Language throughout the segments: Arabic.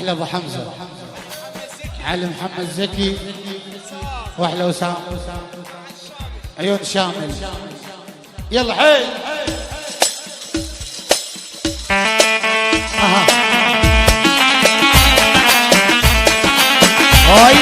احلى ابو حمزه علي محمد زكي، واحلى وسام عيون شامل. يلا حيل هاي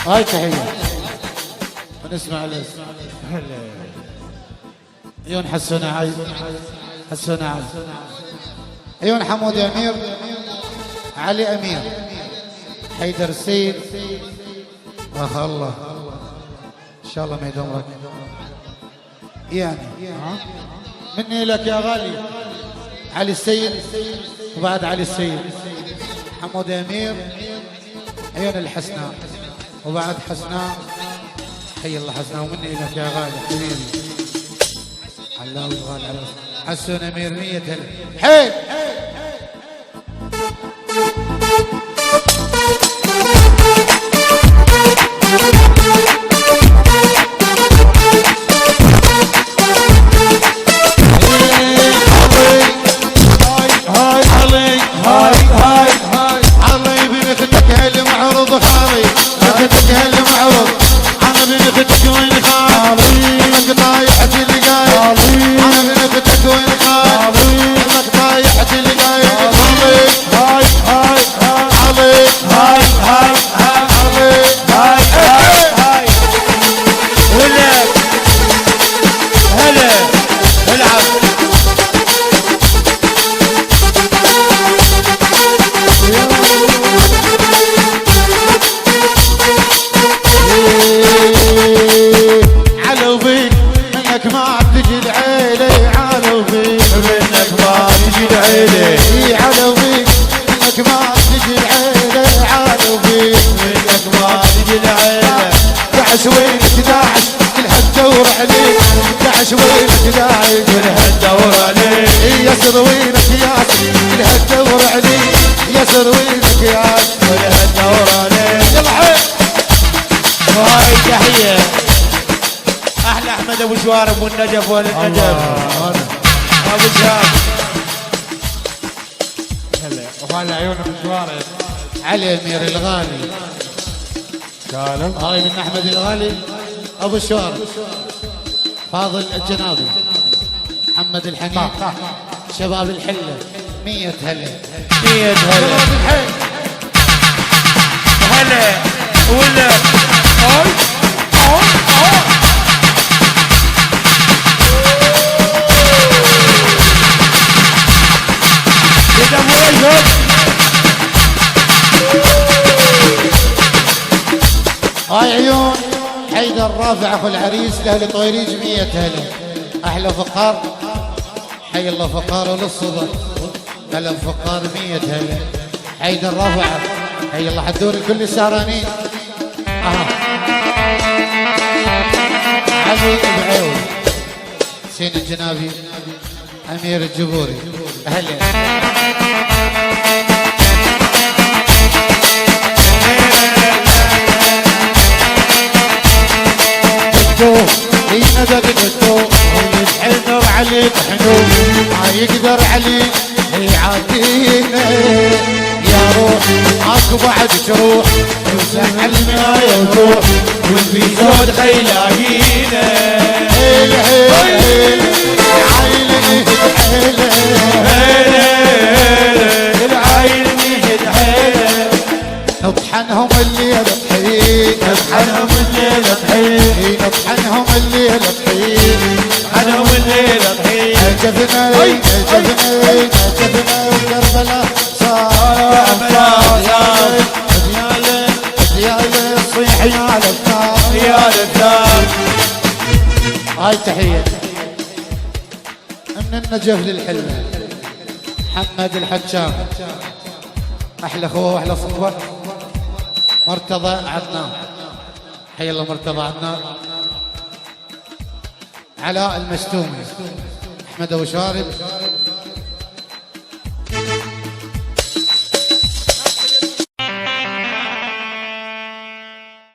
هاي تحية ونسمع الاسم. عيون حسون عايز، حسون عايز، عيون حمود امير، علي امير، حيدر السيد. اخ الله ان شاء الله ما يدمرك يعني. مني لك يا غالي علي السيد، وبعد علي السيد حمود امير، عيون الحسناء، وبعد حسناء. حي الله حسناء، ومني لك يا غالي حبيبي علاوي الغالي على حسون امير 100 هلا. حيل والنجف والنجف ابو شاب. هلا وهلا عيون مشوارب علي امير الغالي كانوا هاي من احمد الغالي ابو شوارب، فاضل الجنابي، محمد الحنين، شباب الحله 100 هلا 100 هلا هلا ولا هاي هاي عيون حيدر رافع اخو العريس لاهل طويريج 100 هلا. احلى فقار حي الله فقاره للصبح، هلا فقار 100 هلا. حيدر رافع حي الله حدور الكل السهرانين. علي بعيون حسين الجنابي، امير الجبوري هلا. ينادى بالدو ويسحل نور علي طحنون، ما يقدر علي يعادينا يا روح اكو بعد تروح يوسع المايه وتروح والبي زود خيلاقينا. هيل هيل هيل العايل نهد حيله، العايل نهد حيله، نطحنهم الليل بحين، نطحنهم الليل بحين، نطحنهم الليل بحين، نطحنهم الليل بحين. نجفنا نجفنا نجفنا وكربلاء صار كربلاء ديال الصيح يا الافكار يا الافكار. هاي تحية من النجف للحلة. محمد الحجام، أحلى أخوه وأحلى صحبة. مرتضى عدنان، حي الله مرتضى عدنان. علاء المشتومي، أحمد أبو شارب،